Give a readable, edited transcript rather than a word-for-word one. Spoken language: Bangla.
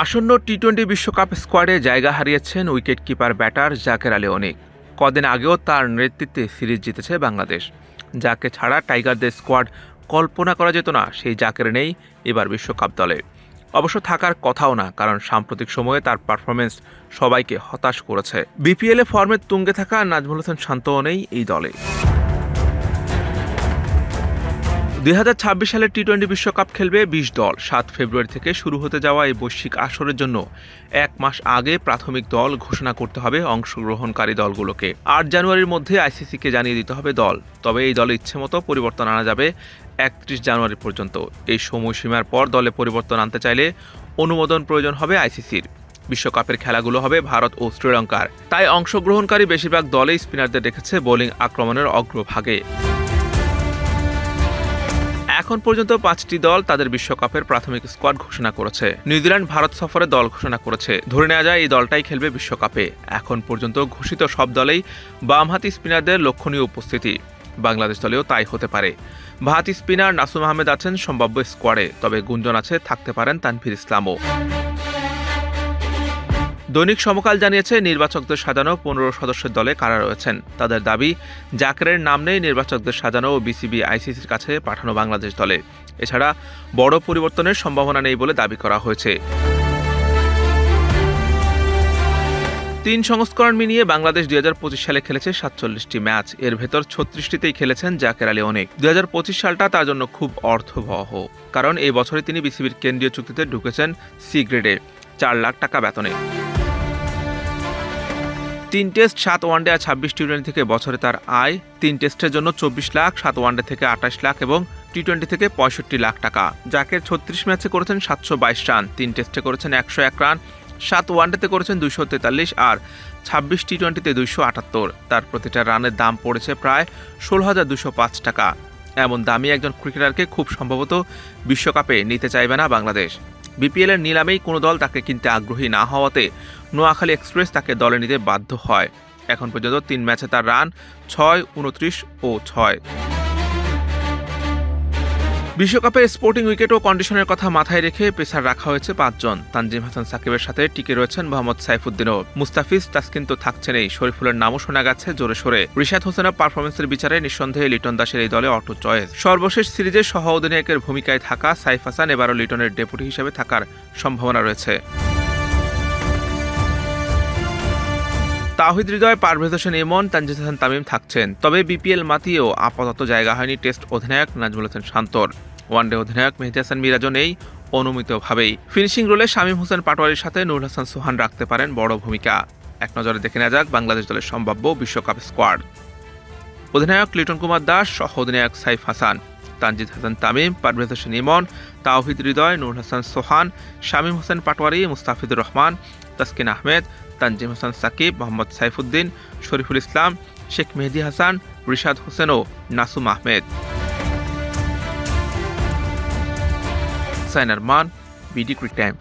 আসন্ন টি-20 বিশ্বকাপ স্কোয়াডে জায়গা হারিয়েছেন wicket keeper batter Jaker Ali Anik. কদিন আগেও তার নেতৃত্বে সিরিজ জিতেছে বাংলাদেশ। যাকে ছাড়া টাইগারদের স্কোয়াড কল্পনা করা যেত না, সেই জাকের নেই এবার বিশ্বকাপ দলে। অবশ্য থাকার কথাও না, কারণ সাম্প্রতিক সময়ে তার পারফরমেন্স সবাইকে হতাশ করেছে। বিপিএলে ফর্মের তুঙ্গে থাকা নাজমুল হোসেন শান্তও নেই এই দলে। 2026 সালের টি-20 বিশ্বকাপ খেলবে 20 দল। 7 ফেব্রুয়ারি থেকে শুরু হতে যাওয়া এই বৈশ্বিক আসরের জন্য 1 মাস আগে প্রাথমিক দল ঘোষণা করতে হবে অংশগ্রহণকারী দলগুলোকে। 8 জানুয়ারির মধ্যে আইসিসিকে জানিয়ে দিতে হবে দল। তবে এই দলে ইচ্ছেমতো পরিবর্তন আনা যাবে 31 জানুয়ারি পর্যন্ত। এই সময়সীমার পর দলে পরিবর্তন আনতে চাইলে অনুমোদন প্রয়োজন হবে আইসিসির। বিশ্বকাপের খেলাগুলো হবে ভারত ও শ্রীলঙ্কার। তাই অংশগ্রহণকারী বেশিরভাগ দলেই স্পিনারদের রেখেছে বোলিং আক্রমণের অগ্রভাগে। এখন পর্যন্ত 5টি দল তাদের বিশ্বকাপের প্রাথমিক স্কোয়াড ঘোষণা করেছে। নিউজিল্যান্ড ভারত সফরে দল ঘোষণা করেছে। ধরে নেওয়া যায় এই দলটাই খেলবে বিশ্বকাপে। এখন পর্যন্ত ঘোষিত সব দলেই বামহাতি স্পিনারদের লক্ষণীয় উপস্থিতি। বাংলাদেশ দলেও তাই হতে পারে। বাঁহাতি স্পিনার নাসুম আহমেদ আছেন সম্ভাব্য স্কোয়াডে, তবে গুঞ্জন আছে থাকতে পারেন তানভীর ইসলামও। দৈনিক সমকাল জানিয়েছে নির্বাচকদের সাজানো 15 সদস্যের দলে কারা রয়েছেন। তাদের দাবি, জাকেরের নাম নেই নির্বাচকদের সাজানো ও বিসিবি আইসিসির কাছে পাঠানো বাংলাদেশ দলে। এছাড়া বড় পরিবর্তনের সম্ভাবনা নেই বলে দাবি করা হয়েছে। 3 সংস্করণ মিলিয়ে বাংলাদেশ 2025 সালে খেলেছে 47টি ম্যাচ। এর ভেতর 36টিতেই খেলেছেন জাকের আলী অনিক। 2025 সালটা তার জন্য খুব অর্থবহ, কারণ এই বছরে তিনি বিসিবির কেন্দ্রীয় চুক্তিতে ঢুকেছেন সি গ্রেডে 4 লাখ টাকা বেতনে। 3 টেস্ট, 7 ওয়ানডে আর 26 টি-20 থেকে বছরে তার আয় 3 টেস্টের জন্য 24 লাখ, 7 ওয়ানডে থেকে 28 লাখ এবং টি-20 থেকে 65 লাখ টাকা। জাকের 36 ম্যাচে করেছেন 722 রান, 3 টেস্টে করেছেন 101 রান, 7 ওয়ানডেতে করেছেন 243 আর 26 টি-20তে 278। তার প্রতিটা রানের দাম পড়েছে প্রায় 16,205 টাকা। এমন দামি একজন ক্রিকেটারকে খুব সম্ভবত বিশ্বকাপে নিতে চাইবে না বাংলাদেশ। বিপিএলের নিলামেই কোনো দল তাকে কিনতে আগ্রহী না হওয়াতে নোয়াখালী এক্সপ্রেস তাকে দলে নিতে বাধ্য হয়। এখন পর্যন্ত 3 ম্যাচে তার রান 6, 29 ও 6। বিশ্বকাপের স্পোর্টিং উইকেট ও কন্ডিশনের কথা মাথায় রেখে পেসার রাখা হয়েছে 5 জন। তানজিম হাসান সাকিবের সাথে টিকে রয়েছেন মোহাম্মদ সাইফুদ্দিনও। মুস্তাফিজ, তাসকিন তো থাকছেনই, শরীফুলের নামও শোনা গেছে জোরে সোরে। রিশাদ হোসেনের পারফরমেন্সের বিচারে নিঃসন্দেহে লিটন দাসের এই দলে অটো চয়েস। সর্বশেষ সিরিজে সহ অধিনায়কের ভূমিকায় থাকা সাইফ হাসান এবারও লিটনের ডেপুটি হিসেবে থাকার সম্ভাবনা রয়েছে। তাওহিদ হৃদয়, পারভেজ হোসেন ইমন, তানজিদ হাসান তামিম থাকছেন। তবে বিপিএল মাতিয়েও আপাতত জায়গা হয়নি টেস্ট অধিনায়ক নাজমুল হোসেন শান্তর। ওয়ানডে অধিনায়ক মেহেদী হাসান মিরাজও নেই অনুমিতভাবেই। ফিনিশিং রোলে শামীম হোসেন পাটোয়ারির সাথে নুর হাসান সোহান রাখতে পারেন বড় ভূমিকা। এক নজরে দেখে নেওয়া যাক বাংলাদেশ দলের সম্ভাব্য বিশ্বকাপ স্কোয়াড। অধিনায়ক লিটন কুমার দাস, সহ অধিনায়ক সাইফ হাসান, তানজিদ হাসান তামিম, পারভেজ হোসেন ইমন, তাওহিদ হৃদয়, নুর হাসান সোহান, শামীম হোসেন পাটোয়ারি, মুস্তাফিজুর রহমান, তাসকিন আহমেদ, তানজিম হাসান সাকিব, মোহাম্মদ সাইফুদ্দিন, শরীফুল ইসলাম, শেখ মেহেদী হাসান, রিশাদ হোসেন ও নাসুম আহমেদ। সাইনার মান, বিডি ক্রিক টাইম।